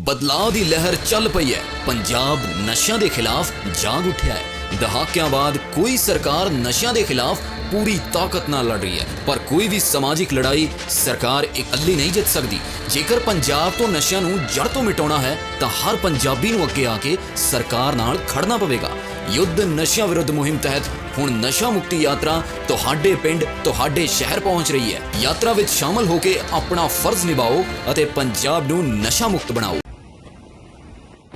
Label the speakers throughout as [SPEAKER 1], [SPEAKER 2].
[SPEAKER 1] ਬਦਲਾਅ ਦੀ ਲਹਿਰ ਚੱਲ ਪਈ ਹੈ। ਪੰਜਾਬ ਨਸ਼ਿਆਂ ਦੇ ਖਿਲਾਫ ਜਾਗ ਉੱਠਿਆ ਹੈ। ਦਹਾਕਿਆਂ ਬਾਅਦ ਕੋਈ ਸਰਕਾਰ ਨਸ਼ਿਆਂ ਦੇ ਖਿਲਾਫ ਪੂਰੀ ਤਾਕਤ ਨਾਲ ਲੜ ਰਹੀ ਹੈ, ਪਰ ਕੋਈ ਵੀ ਸਮਾਜਿਕ ਲੜਾਈ ਸਰਕਾਰ ਇਕੱਲੀ ਨਹੀਂ ਜਿੱਤ ਸਕਦੀ। ਜੇਕਰ ਪੰਜਾਬ ਤੋਂ ਨਸ਼ਿਆਂ ਨੂੰ ਜੜ ਤੋਂ ਮਿਟਾਉਣਾ ਹੈ ਤਾਂ ਹਰ ਪੰਜਾਬੀ ਨੂੰ ਅੱਗੇ ਆ ਕੇ ਸਰਕਾਰ ਨਾਲ ਖੜਨਾ ਪਵੇਗਾ। युद्ध नशिया विरुद्ध मुहिम तहत हुण नशा मुक्ति यात्रा तुहाडे पिंड तुहाडे शहर पहुंच रही है। यात्रा विच शामिल होके अपना फर्ज निभाओ अते पंजाब नूं नशा मुक्त बनाओ।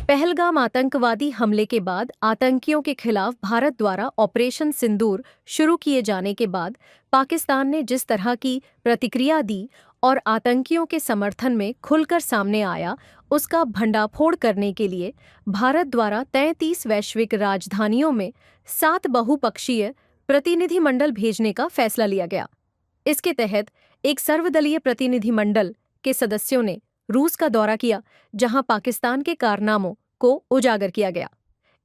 [SPEAKER 2] पहलगाम आतंकवादी हमले के बाद आतंकियों के खिलाफ भारत द्वारा ऑपरेशन सिंदूर शुरू किए जाने के बाद पाकिस्तान ने जिस तरह की प्रतिक्रिया दी और आतंकियों के समर्थन में खुलकर सामने आया, उसका भंडाफोड़ करने के लिए भारत द्वारा 33 वैश्विक राजधानियों में 7 बहुपक्षीय प्रतिनिधिमंडल भेजने का फैसला लिया गया। इसके तहत एक सर्वदलीय प्रतिनिधिमंडल के सदस्यों ने रूस का दौरा किया, जहां पाकिस्तान के कारनामों को उजागर किया गया।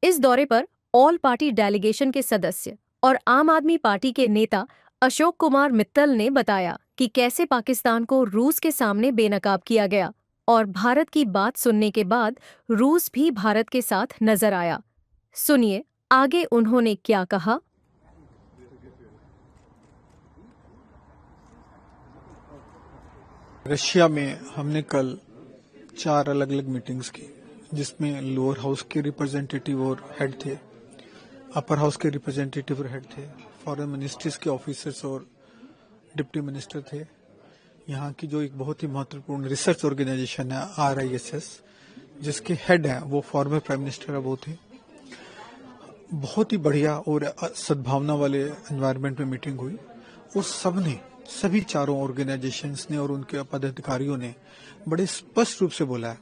[SPEAKER 2] इस दौरे पर ऑल पार्टी डेलीगेशन के सदस्य और आम आदमी पार्टी के नेता अशोक कुमार मित्तल ने बताया कि कैसे पाकिस्तान को रूस के सामने बेनकाब किया गया और भारत की बात सुनने के बाद रूस भी भारत के साथ नजर आया। सुनिए आगे उन्होंने क्या कहा।
[SPEAKER 3] रशिया में हमने कल 4 अलग अलग मीटिंग्स की, जिसमें लोअर हाउस के रिप्रेजेंटेटिव और हेड थे, अपर हाउस के रिप्रेजेंटेटिव और हेड थे, फॉरेन मिनिस्ट्रीज के ऑफिसर्स और डिप्टी मिनिस्टर थे। यहाँ की जो एक बहुत ही महत्वपूर्ण रिसर्च ऑर्गेनाइजेशन है RISS, जिसके हेड हैं वो फॉर्मर प्राइम मिनिस्टर अब वो थे। बहुत ही बढ़िया और सद्भावना वाले एनवायरनमेंट में मीटिंग हुई और सबने, सभी चारों ऑर्गेनाइजेशंस ने और उनके पदाधिकारियों ने बड़े स्पष्ट रूप से बोला है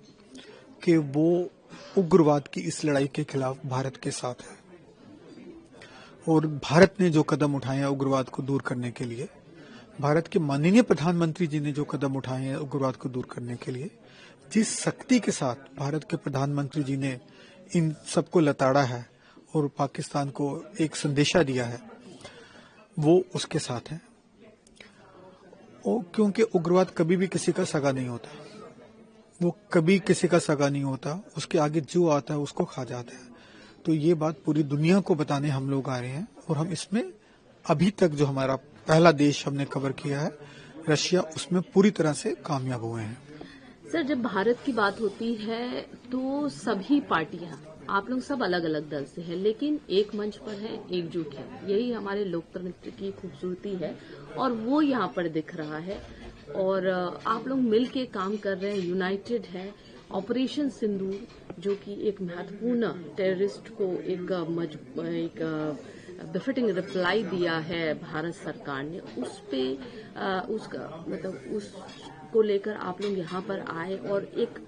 [SPEAKER 3] कि वो उग्रवाद की इस लड़ाई के खिलाफ भारत के साथ है और भारत ने जो कदम उठाए हैं उग्रवाद को दूर करने के लिए, भारत के माननीय प्रधानमंत्री जी ने जो कदम उठाए हैं उग्रवाद को दूर करने के लिए, जिस शक्ति के साथ भारत के प्रधानमंत्री जी ने इन सबको लताड़ा है और पाकिस्तान को एक संदेशा दिया है, वो उसके साथ है। और क्योंकि उग्रवाद कभी भी किसी का सगा नहीं होता, वो कभी किसी का सगा नहीं होता, उसके आगे जो आता है उसको खा जाता है। तो ये बात पूरी दुनिया को बताने हम लोग आ रहे हैं और हम इसमें अभी तक जो हमारा पहला देश हमने कवर किया है रशिया, उसमें पूरी तरह से कामयाब हुए हैं।
[SPEAKER 4] सर, जब भारत की बात होती है तो सभी पार्टियां, आप लोग सब अलग अलग दल से हैं, लेकिन एक मंच पर हैं, एकजुट है। यही हमारे लोकतंत्र की खूबसूरती है और वो यहाँ पर दिख रहा है। और आप लोग मिल के काम कर रहे हैं, यूनाइटेड है। ऑपरेशन सिंदूर जो कि एक महत्वपूर्ण टेररिस्ट को एक बिफिटिंग रिप्लाई दिया है भारत सरकार ने, उस पे उसका मतलब उसको लेकर आप लोग यहाँ पर आए और एक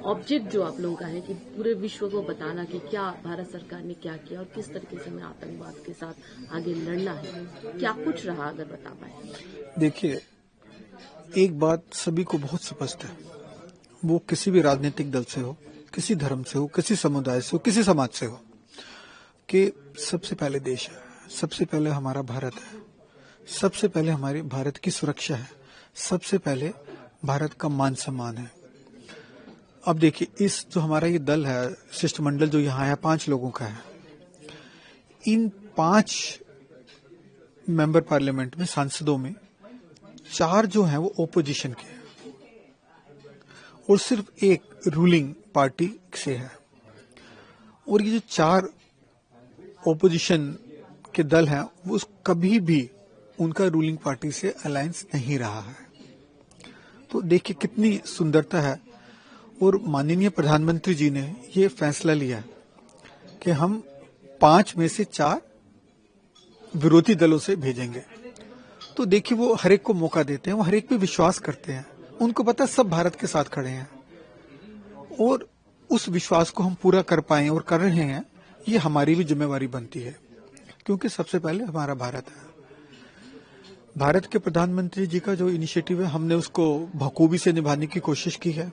[SPEAKER 4] ऑब्जेक्ट जो आप लोगों का है कि पूरे विश्व को बताना कि क्या भारत सरकार ने क्या किया और किस तरीके से हमें आतंकवाद के साथ आगे लड़ना है, क्या कुछ रहा, अगर बता पाए।
[SPEAKER 3] देखिए, एक बात सभी को बहुत स्पष्ट है, वो किसी भी राजनीतिक दल से हो, किसी धर्म से हो, किसी समुदाय से हो, किसी समाज से हो, कि सबसे पहले देश है, सबसे पहले हमारा भारत है, सबसे पहले हमारी भारत की सुरक्षा है, सबसे पहले भारत का मान सम्मान है। अब देखिए, इस जो हमारा ये दल है, शिष्टमंडल जो यहाँ है, 5 लोगों का है। इन 5 मेंबर पार्लियामेंट में, सांसदों में 4 जो हैं वो ओपोजिशन के हैं और सिर्फ एक रूलिंग पार्टी से है। और ये जो 4 ओपोजिशन के दल हैं वो कभी भी उनका रूलिंग पार्टी से अलायंस नहीं रहा है। तो देखिए कितनी सुंदरता है। और माननीय प्रधानमंत्री जी ने ये फैसला लिया कि हम 5 में से 4 विरोधी दलों से भेजेंगे। तो देखिए, वो हर एक को मौका देते हैं, वो हर एक पे विश्वास करते हैं, उनको पता है सब भारत के साथ खड़े हैं और उस विश्वास को हम पूरा कर पाए और कर रहे हैं, ये हमारी भी जिम्मेवारी बनती है, क्योंकि सबसे पहले हमारा भारत है। भारत के प्रधानमंत्री जी का जो इनिशिएटिव है, हमने उसको बखूबी से निभाने की कोशिश की है।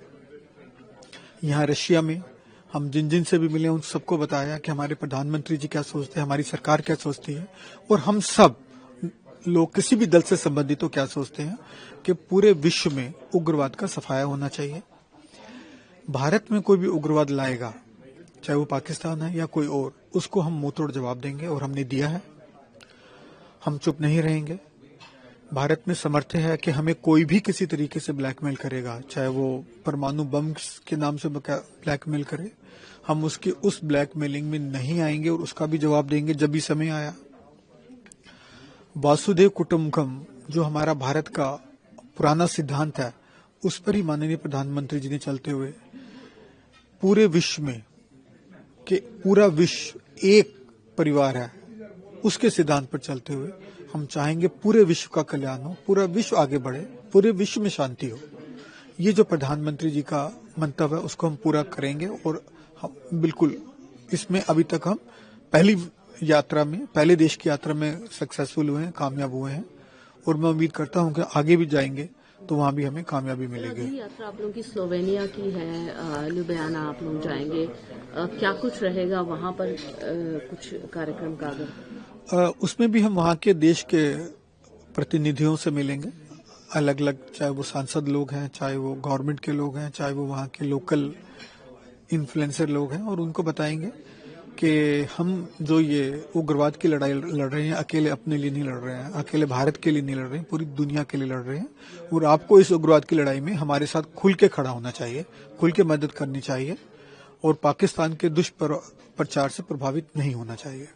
[SPEAKER 3] यहाँ रशिया में हम जिन जिन से भी मिले उन सबको बताया कि हमारे प्रधानमंत्री जी क्या सोचते हैं, हमारी सरकार क्या सोचती है और हम सब लोग किसी भी दल से संबंधित हो क्या सोचते हैं कि पूरे विश्व में उग्रवाद का सफाया होना चाहिए। भारत में कोई भी उग्रवाद लाएगा, चाहे वो पाकिस्तान है या कोई और, उसको हम मुंहतोड़ जवाब देंगे और हमने दिया है। हम चुप नहीं रहेंगे। भारत में समर्थन है कि हमें कोई भी किसी तरीके से ब्लैकमेल करेगा, चाहे वो परमाणु बम के नाम से ब्लैकमेल करे, हम उसकी उस ब्लैकमेलिंग में नहीं आएंगे और उसका भी जवाब देंगे जब भी समय आया। वासुदेव कुटुंबकम जो हमारा भारत का पुराना सिद्धांत है, उस पर ही माननीय प्रधानमंत्री जी ने चलते हुए पूरे विश्व में कि पूरा विश्व एक परिवार है, उसके सिद्धांत पर चलते हुए हम चाहेंगे पूरे विश्व का कल्याण हो, पूरा विश्व आगे बढ़े, पूरे विश्व में शांति हो। ये जो प्रधानमंत्री जी का मंतव्य है उसको हम पूरा करेंगे और हम बिल्कुल इसमें अभी तक हम पहले देश की यात्रा में सक्सेसफुल हुए हैं, कामयाब हुए हैं और मैं उम्मीद करता हूं कि आगे भी जाएंगे तो वहां भी हमें कामयाबी मिलेगी।
[SPEAKER 4] अगली यात्रा आप लोगों की स्लोवेनिया की है, ल्यूबियाना आप लोग जाएंगे, क्या कुछ रहेगा वहां पर, कुछ कार्यक्रम का अगर?
[SPEAKER 3] उसमें भी हम वहां के देश के प्रतिनिधियों से मिलेंगे, अलग अलग, चाहे वो सांसद लोग हैं, चाहे वो गवर्नमेंट के लोग हैं, चाहे वो वहां के लोकल इन्फ्लुएंसर लोग हैं, और उनको बताएंगे कि हम जो ये उग्रवाद की लड़ाई लड़ रहे हैं अकेले अपने लिए नहीं लड़ रहे हैं, अकेले भारत के लिए नहीं लड़ रहे हैं, पूरी दुनिया के लिए लड़ रहे हैं। और आपको इस उग्रवाद की लड़ाई में हमारे साथ खुल के खड़ा होना चाहिए, खुल के मदद करनी चाहिए और पाकिस्तान के दुष्प्रचार से प्रभावित नहीं होना चाहिए।